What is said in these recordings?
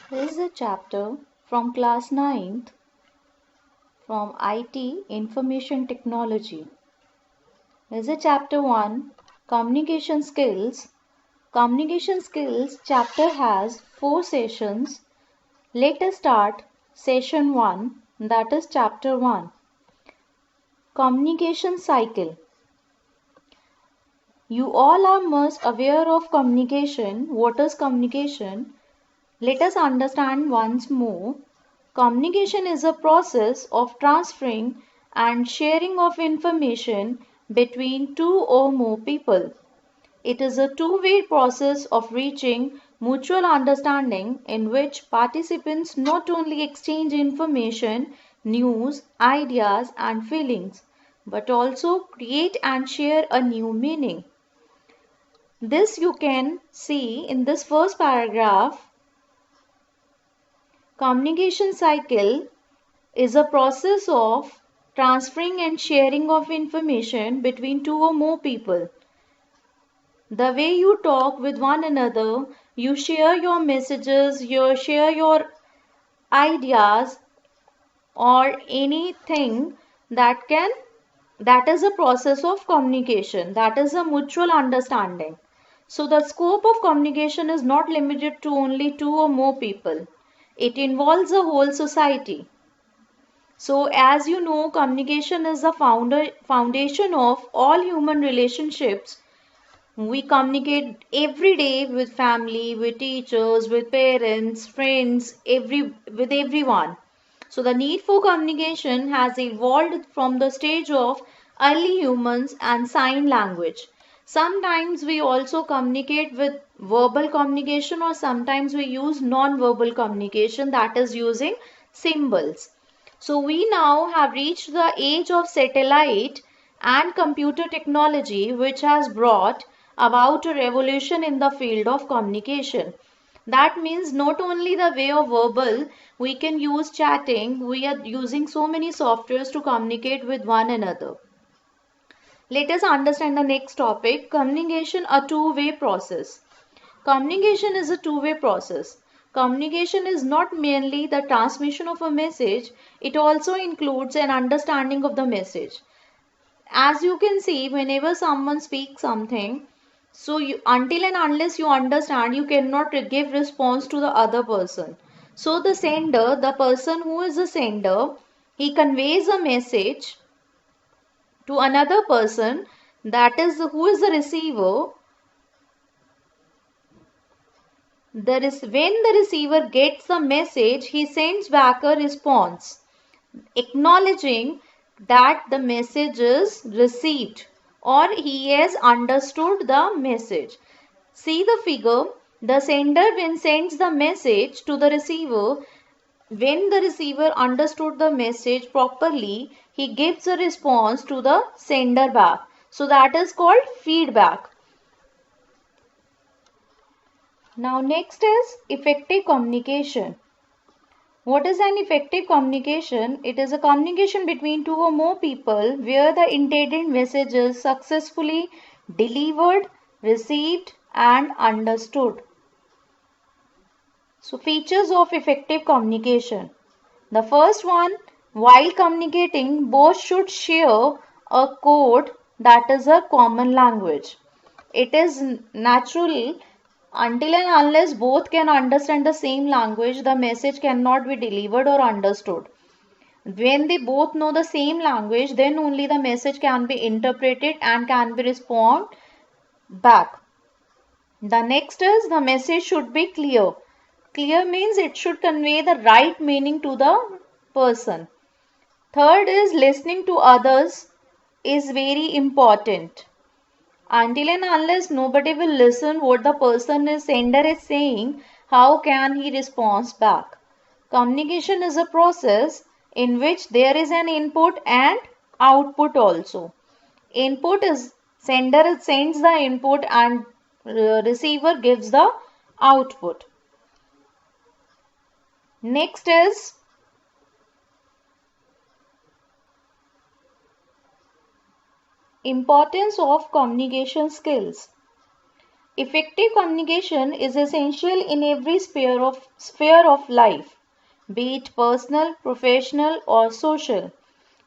This is a chapter from class 9th from IT Information Technology. This is a chapter 1 Communication Skills. Communication Skills chapter has 4 sessions. Let us start session 1, that is chapter 1. Communication Cycle. You all are most aware of communication. What is communication? Let us understand once more. Communication is a process of transferring and sharing of information between two or more people. It is a two-way process of reaching mutual understanding in which participants not only exchange information, news, ideas, and feelings, but also create and share a new meaning. This you can see in this first paragraph. Communication cycle is a process of transferring and sharing of information between two or more people. The way you talk with one another, you share your messages, you share your ideas or anything that is a process of communication, that is a mutual understanding. So the scope of communication is not limited to only two or more people. It involves a whole society. So as you know, communication is the foundation of all human relationships. We communicate every day with family, with teachers, with parents, friends, with everyone. So the need for communication has evolved from the stage of early humans and sign language. Sometimes we also communicate with verbal communication, or sometimes we use non-verbal communication, that is using symbols. So we now have reached the age of satellite and computer technology, which has brought about a revolution in the field of communication. That means not only the way of verbal, we can use chatting, we are using so many softwares to communicate with one another. Let us understand the next topic, communication, a two-way process. Communication is a two-way process. Communication is not merely the transmission of a message, it also includes an understanding of the message. As you can see, whenever someone speaks something, so until and unless you understand, you cannot give response to the other person. So the sender, the person who is the sender, he conveys a message to another person, that is who is the receiver. When the receiver gets the message, he sends back a response acknowledging that the message is received or he has understood the message. See the figure. The sender when sends the message to the receiver, when the receiver understood the message properly, he gives a response to the sender back. So that is called feedback. Now next is effective communication. What is an effective communication? It is a communication between two or more people where the intended message is successfully delivered, received and understood. So features of effective communication. The first one, while communicating, both should share a code, that is a common language. It is natural. Until and unless both can understand the same language, the message cannot be delivered or understood. When they both know the same language, then only the message can be interpreted and can be responded back. The next is the message should be clear. Clear means it should convey the right meaning to the person. Third is listening to others is very important. Until and unless nobody will listen what the sender is saying, how can he respond back? Communication is a process in which there is an input and output also. Input is sender sends the input and receiver gives the output. Next is importance of communication skills. Effective communication is essential in every sphere of life, be it personal, professional, or social.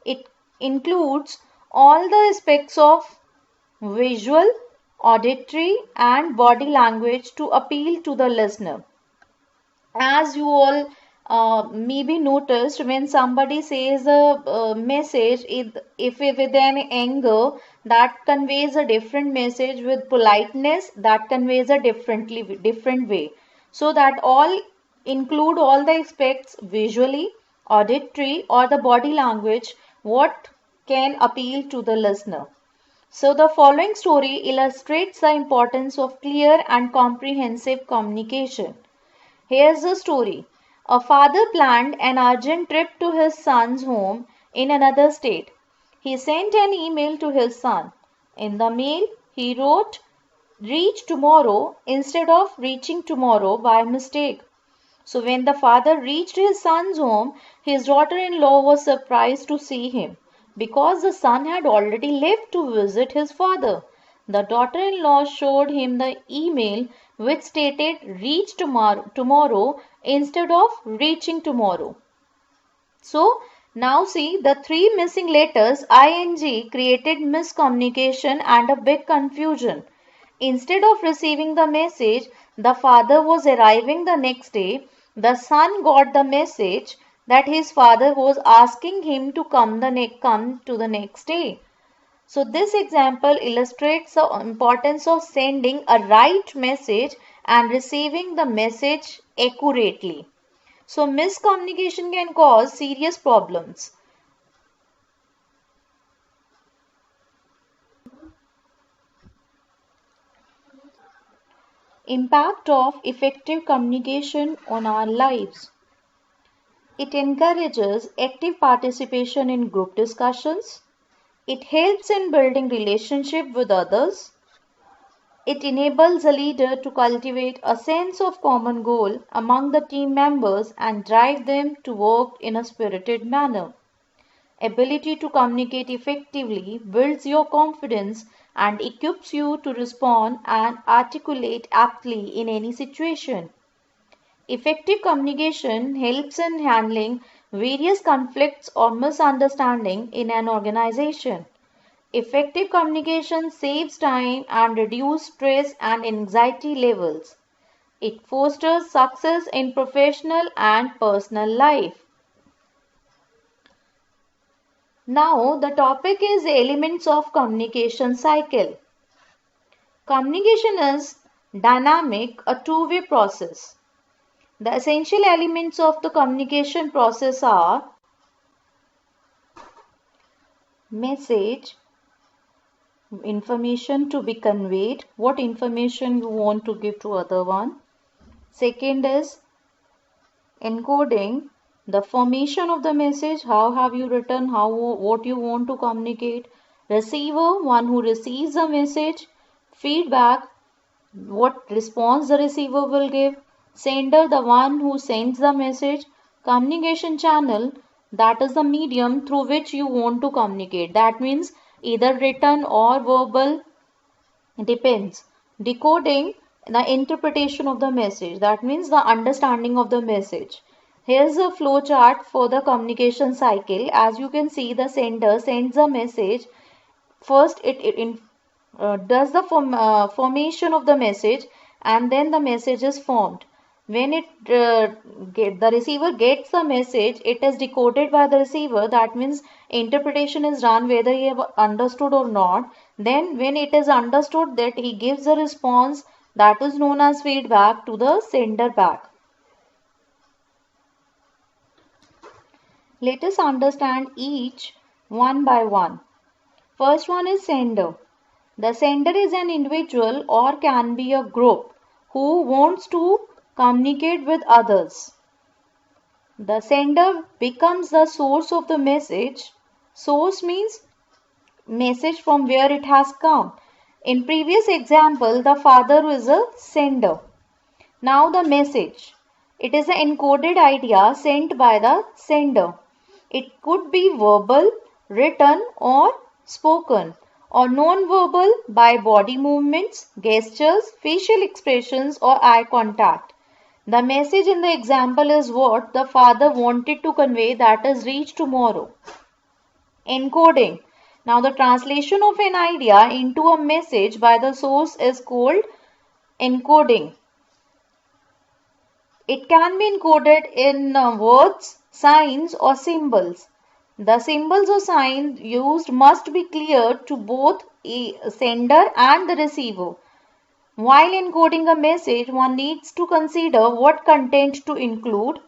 It includes all the aspects of visual, auditory, and body language to appeal to the listener. As you all maybe noticed, when somebody says a message, if with an anger, that conveys a different message, with politeness that conveys a different way. So that all include all the aspects visually, auditory, or the body language, what can appeal to the listener. So the following story illustrates the importance of clear and comprehensive communication. Here's the story. A father planned an urgent trip to his son's home in another state. He sent an email to his son. In the mail, he wrote, "Reach tomorrow" instead of "reaching tomorrow" by mistake. So when the father reached his son's home, his daughter-in-law was surprised to see him because the son had already left to visit his father. The daughter-in-law showed him the email which stated "reach tomorrow" instead of "reaching tomorrow." So now see, the three missing letters ing created miscommunication and a big confusion. Instead of receiving the message, the father was arriving the next day. The son got the message that his father was asking him to come to the next day. So this example illustrates the importance of sending a right message and receiving the message accurately. So miscommunication can cause serious problems. Impact of effective communication on our lives. It encourages active participation in group discussions. It helps in building relationship with others. It enables a leader to cultivate a sense of common goal among the team members and drive them to work in a spirited manner. Ability to communicate effectively builds your confidence and equips you to respond and articulate aptly in any situation. Effective communication helps in handling various conflicts or misunderstanding in an organization. Effective communication saves time and reduces stress and anxiety levels. It fosters success in professional and personal life. Now, the topic is elements of communication cycle. Communication is dynamic, a two-way process. The essential elements of the communication process are message, information to be conveyed, what information you want to give to other one. Second is encoding, the formation of the message, how have you written, what you want to communicate. Receiver, one who receives the message. Feedback, what response the receiver will give. Sender, the one who sends the message. Communication channel, that is the medium through which you want to communicate. That means either written or verbal, depends. Decoding, the interpretation of the message. That means the understanding of the message. Here's a flow chart for the communication cycle. As you can see, the sender sends a message. First, it does the formation of the message, and then the message is formed. When the receiver gets the message, it is decoded by the receiver. That means interpretation is done whether he have understood or not. Then when it is understood, that he gives a response, that is known as feedback, to the sender back. Let us understand each one by one. First one is sender. The sender is an individual or can be a group who wants to communicate with others. The sender becomes the source of the message. Source means message from where it has come. In previous example, the father is a sender. Now the message. It is an encoded idea sent by the sender. It could be verbal, written, or spoken. or non-verbal by body movements, gestures, facial expressions or eye contact. The message in the example is what the father wanted to convey, that is reach tomorrow. Encoding. Now the translation of an idea into a message by the source is called encoding. It can be encoded in words, signs or symbols. The symbols or signs used must be clear to both a sender and the receiver. While encoding a message, one needs to consider what content to include,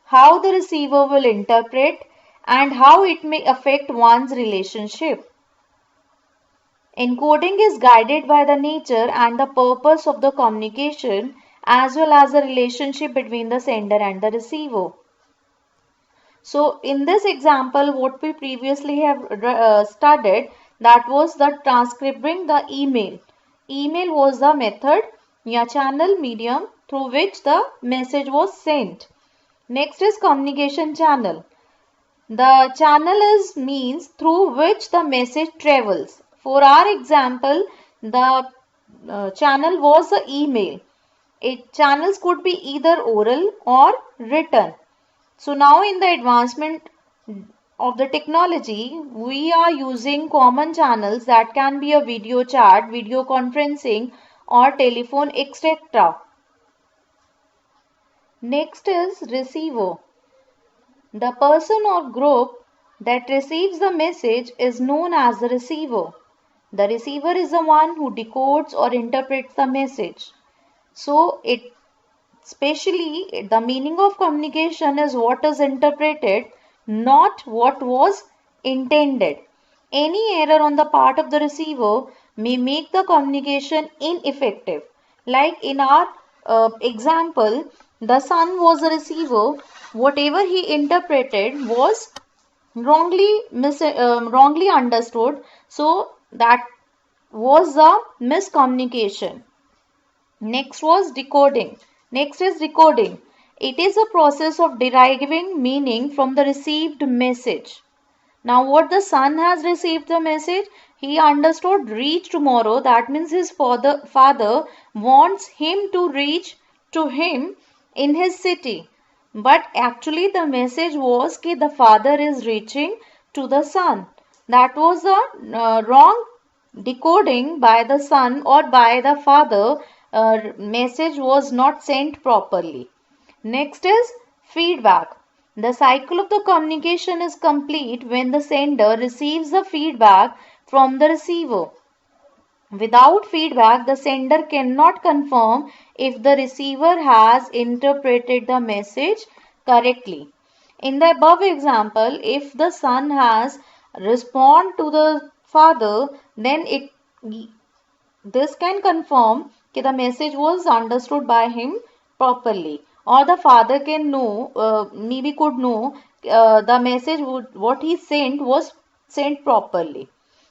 how the receiver will interpret, and how it may affect one's relationship. Encoding is guided by the nature and the purpose of the communication as well as the relationship between the sender and the receiver. So in this example, what we previously have studied, that was the transcribing the email. Email was the method या channel medium through which the message was sent. Next is communication channel. The channel is means through which the message travels. For our example, the channel was the email. Channels could be either oral or written. So now in the advancement of the technology, we are using common channels that can be a video chat, video conferencing or telephone, etc. Next is receiver. The person or group that receives the message is known as the receiver. The receiver is the one who decodes or interprets the message. So especially the meaning of communication is what is interpreted, not what was intended. Any error on the part of the receiver may make the communication ineffective. Like in our example, the son was a receiver. Whatever he interpreted was wrongly understood. So that was a miscommunication. Next was decoding. Next is decoding. It is a process of deriving meaning from the received message. Now what the son has received the message, he understood reach tomorrow. That means his father wants him to reach to him in his city. But actually the message was that the father is reaching to the son. That was a wrong decoding by the son or by the father. Message was not sent properly. Next is feedback. The cycle of the communication is complete when the sender receives the feedback from the receiver. Without feedback, the sender cannot confirm if the receiver has interpreted the message correctly. In the above example, if the son has responded to the father, then this can confirm that the message was understood by him properly, or the father can know, maybe could know the message what he sent was sent properly.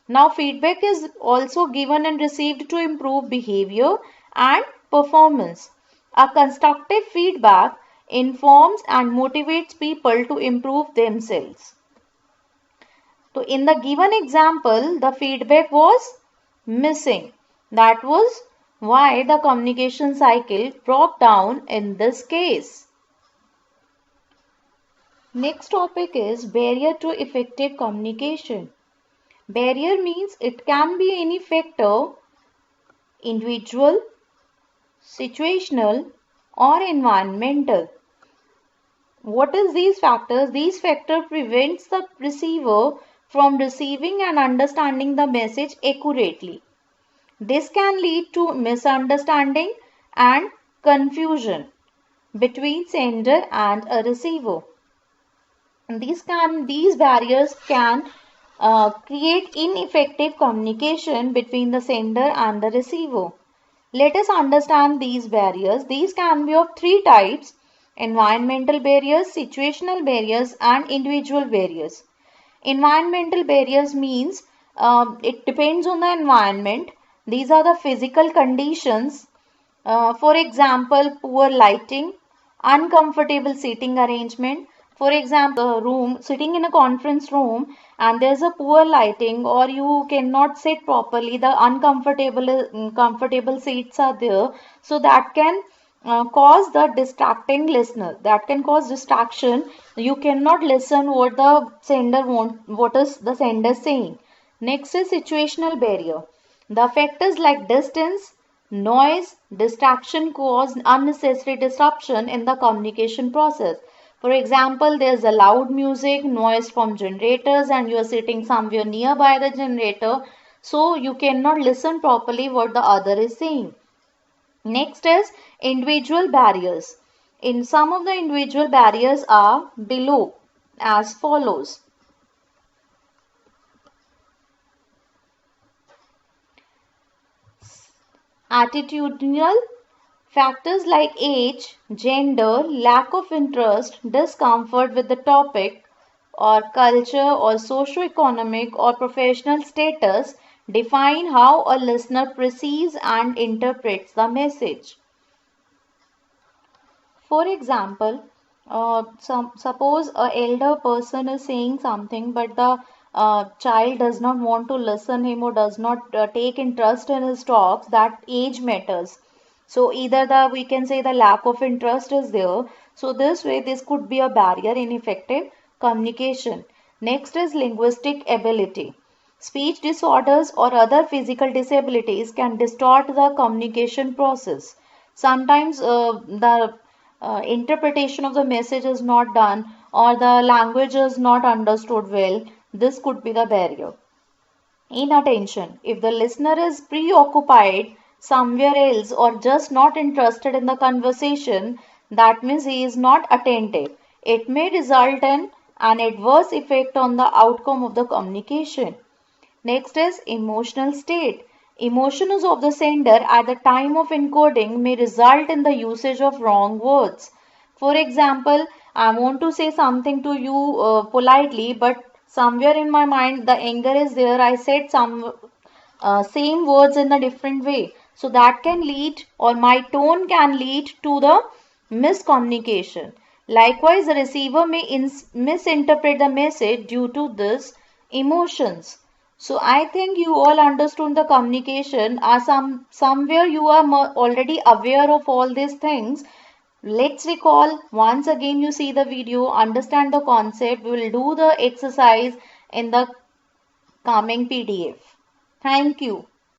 Now feedback is also given and received to improve behavior and performance. A constructive feedback informs and motivates people to improve themselves. So in the given example, the feedback was missing. That was why the communication cycle broke down in this case. Next topic is barrier to effective communication. Barrier means it can be any factor, individual, situational or environmental. What is these factors? These factors prevents the receiver from receiving and understanding the message accurately. This can lead to misunderstanding and confusion between sender and a receiver. These barriers can create ineffective communication between the sender and the receiver. Let us understand these barriers. These can be of three types: environmental barriers, situational barriers and individual barriers. Environmental barriers means it depends on the environment. These are the physical conditions. For example, poor lighting, uncomfortable seating arrangement, For example, a room, sitting in a conference room and there's a poor lighting, or you cannot sit properly, the comfortable seats are there, so that can cause the distracting listener, that can cause distraction. You cannot listen what the sender what is the sender saying. Next is situational barrier. The factors like distance, noise, distraction cause unnecessary disruption in the communication process. For example, there's a loud music, noise from generators, and you are sitting somewhere nearby the generator, so you cannot listen properly what the other is saying. Next is individual barriers. In some of the individual barriers are below as follows. Attitudinal factors like age, gender, lack of interest, discomfort with the topic, or culture or socio-economic or professional status define how a listener perceives and interprets the message. For example, suppose a elder person is saying something, but the child does not want to listen him or does not take interest in his talks. That age matters. So either the we can say the lack of interest is there. So this way, this could be a barrier in effective communication. Next is linguistic ability. Speech disorders or other physical disabilities can distort the communication process. Sometimes the interpretation of the message is not done or the language is not understood well. This could be the barrier. Inattention. If the listener is preoccupied somewhere else or just not interested in the conversation, that means he is not attentive. It may result in an adverse effect on the outcome of the communication. Next is emotional state. Emotions of the sender at the time of encoding may result in the usage of wrong words. For example, I want to say something to you politely, but somewhere in my mind the anger is there. I said some same words in a different way. So that can lead, or my tone can lead to the miscommunication. Likewise, the receiver may misinterpret the message due to this emotions. So I think you all understood the communication. Somewhere you are already aware of all these things. Let's recall once again. You see the video, understand the concept. We will do the exercise in the coming PDF. Thank you.